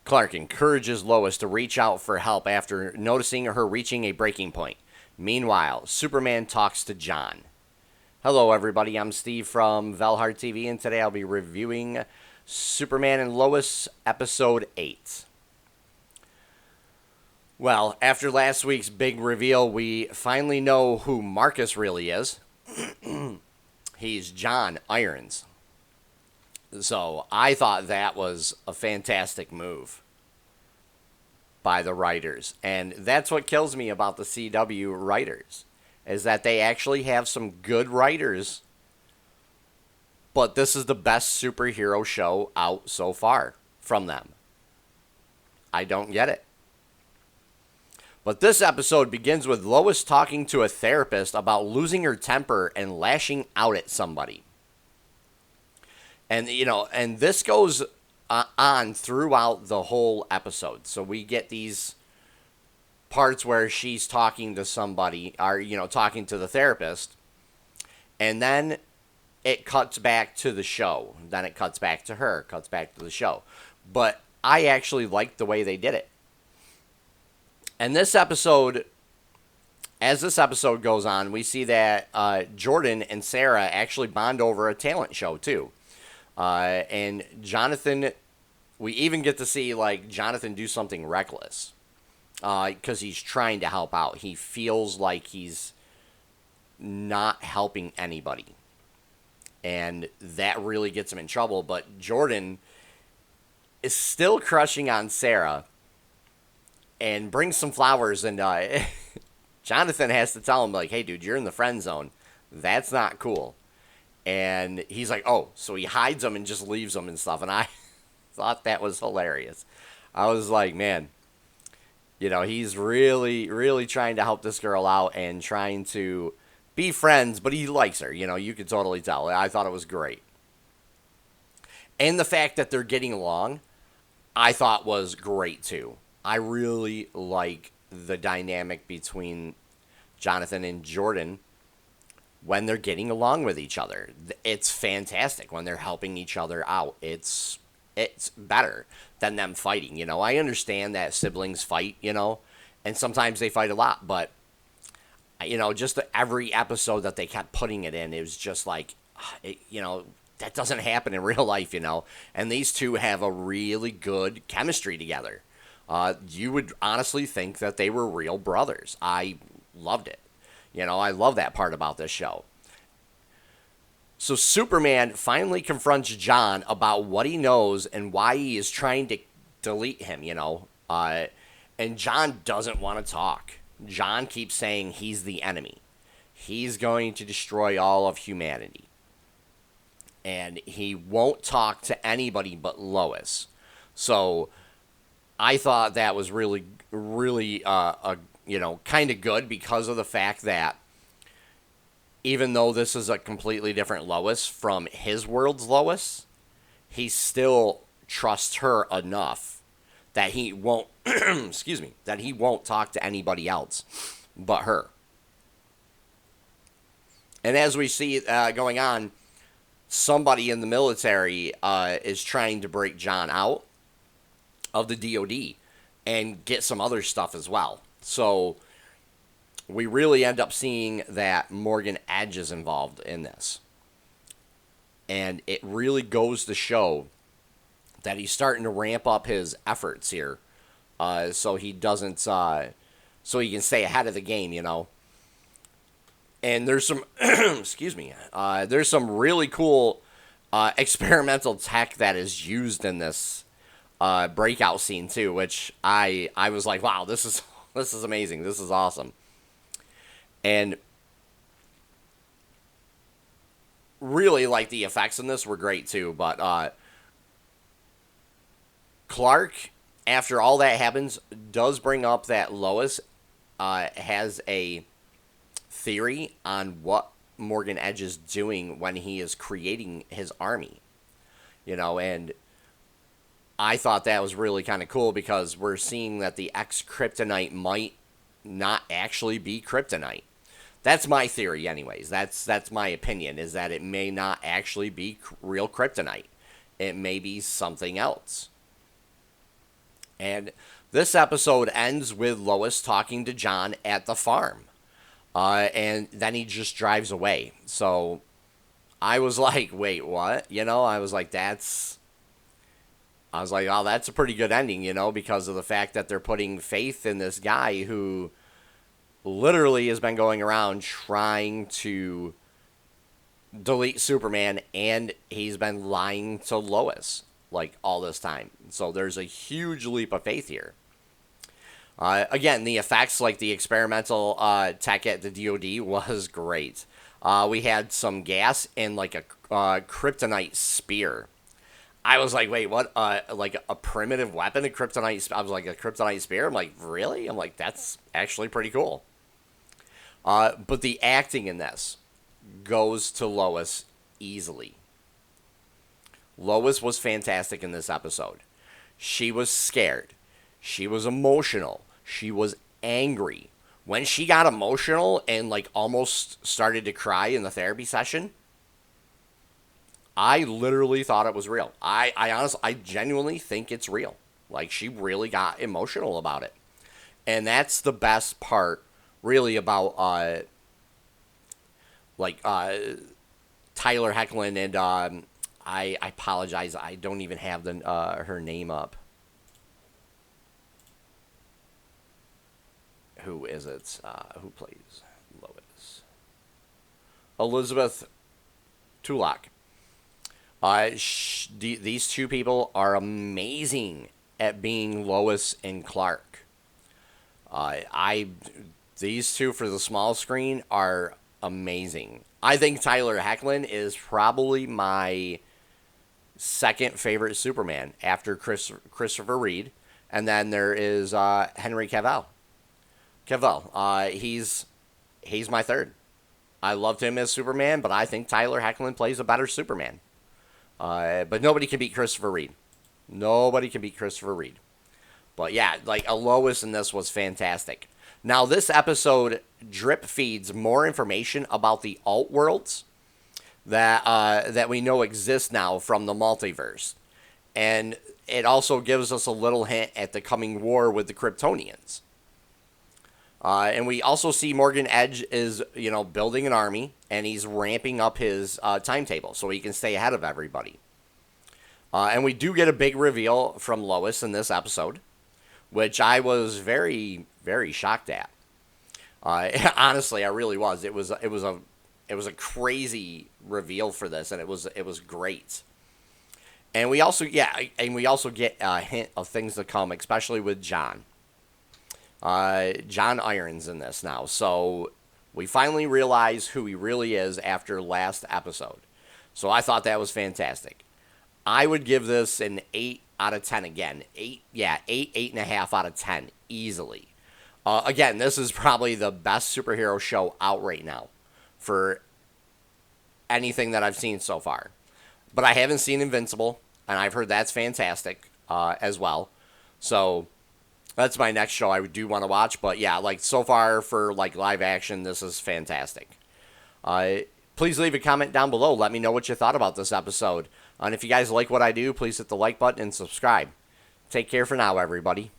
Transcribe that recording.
Clark encourages Lois to reach out for help after noticing her reaching a breaking point. Meanwhile, Superman talks to John. Hello, everybody. I'm Steve from VALHARTV, and today I'll be reviewing Superman and Lois, Episode 8. Well, after last week's big reveal, we finally know who Marcus really is. He's John Irons. So I thought that was a fantastic move by the writers. And that's what kills me about the CW writers, is that they actually have some good writers, but this is the best superhero show out so far from them. I don't get it. But this episode begins with Lois talking to a therapist about losing her temper and lashing out at somebody. And, and this goes on throughout the whole episode. So we get these parts where she's talking to somebody, or, talking to the therapist. And then it cuts back to the show. Then it cuts back to her, cuts back to the show. But I actually liked the way they did it. And this episode, as this episode goes on, we see that Jordan and Sarah actually bond over a talent show, too. And Jonathan, we even get to see, Jonathan do something reckless. Because he's trying to help out. He feels like he's not helping anybody. And that really gets him in trouble. But Jordan is still crushing on Sarah and brings some flowers, and Jonathan has to tell him, hey, dude, you're in the friend zone. That's not cool. And he's like, oh, so he hides them and just leaves them and stuff. And I thought that was hilarious. I was like, man, he's really, really trying to help this girl out and trying to be friends, but he likes her. You could totally tell. I thought it was great. And the fact that they're getting along, I thought was great, too. I really like the dynamic between Jonathan and Jordan when they're getting along with each other. It's fantastic when they're helping each other out. It's better than them fighting. I understand that siblings fight, and sometimes they fight a lot, but, just every episode that they kept putting it in, it was just like, that doesn't happen in real life, and these two have a really good chemistry together. You would honestly think that they were real brothers. I loved it. I love that part about this show. So Superman finally confronts John about what he knows and why he is trying to delete him, and John doesn't want to talk. John keeps saying he's the enemy. He's going to destroy all of humanity. And he won't talk to anybody but Lois. So I thought that was really, really, kind of good because of the fact that even though this is a completely different Lois from his world's Lois, he still trusts her enough that he won't, that he won't talk to anybody else but her. And as we see going on, somebody in the military is trying to break John out of the DOD and get some other stuff as well. So we really end up seeing that Morgan Edge is involved in this. And it really goes to show that he's starting to ramp up his efforts here, so he doesn't, so he can stay ahead of the game, And there's some, there's some really cool experimental tech that is used in this breakout scene too, which I was like, wow, this is amazing. This is awesome. And really, the effects in this were great too. But Clark, after all that happens, does bring up that Lois has a theory on what Morgan Edge is doing when he is creating his army. And I thought that was really kind of cool because we're seeing that the X-Kryptonite might not actually be kryptonite. That's my theory anyways. That's my opinion, is that it may not actually be real kryptonite. It may be something else. And this episode ends with Lois talking to John at the farm. And then he just drives away. So I was like, wait, what? I was like, oh, that's a pretty good ending, because of the fact that they're putting faith in this guy who literally has been going around trying to delete Superman, and he's been lying to Lois like all this time. So there's a huge leap of faith here. Again, the effects, like the experimental tech at the DoD, was great. We had some gas and like a kryptonite spear. I was like, wait, what? Like a primitive weapon, a kryptonite? I was like, a kryptonite spear? I'm like, really? I'm like, that's actually pretty cool. But the acting in this goes to Lois easily. Lois was fantastic in this episode. She was scared. She was emotional. She was angry. When she got emotional and like almost started to cry in the therapy session, I literally thought it was real. I genuinely think it's real. Like, she really got emotional about it. And that's the best part, really, about Tyler Hoechlin and I apologize, I don't even have her name up. Who is it? Who plays Lois? Elizabeth Tulloch. These two people are amazing at being Lois and Clark. These two for the small screen are amazing. I think Tyler Hoechlin is probably my second favorite Superman after Christopher Reeve, and then there is Henry Cavill. He's my third. I loved him as Superman, but I think Tyler Hoechlin plays a better Superman. But nobody can beat Christopher Reeve. Nobody can beat Christopher Reeve. But yeah, like, a Lois in this was fantastic. Now, this episode drip feeds more information about the alt worlds that we know exist now from the multiverse. And it also gives us a little hint at the coming war with the Kryptonians. And we also see Morgan Edge is, building an army, and he's ramping up his timetable so he can stay ahead of everybody. And we do get a big reveal from Lois in this episode, which I was very, very shocked at. Honestly, I really was. It was a crazy reveal for this, and it was great. And we also get a hint of things to come, especially with John. John Irons in this now, so we finally realize who he really is after last episode. So I thought that was fantastic. I would give this an 8 out of 10 again. 8.5 out of 10 easily. Again, this is probably the best superhero show out right now for anything that I've seen so far. But I haven't seen Invincible, and I've heard that's fantastic as well. So that's my next show I do want to watch. But yeah, like, so far for like live action, this is fantastic. Please leave a comment down below. Let me know what you thought about this episode. And if you guys like what I do, please hit the like button and subscribe. Take care for now, everybody.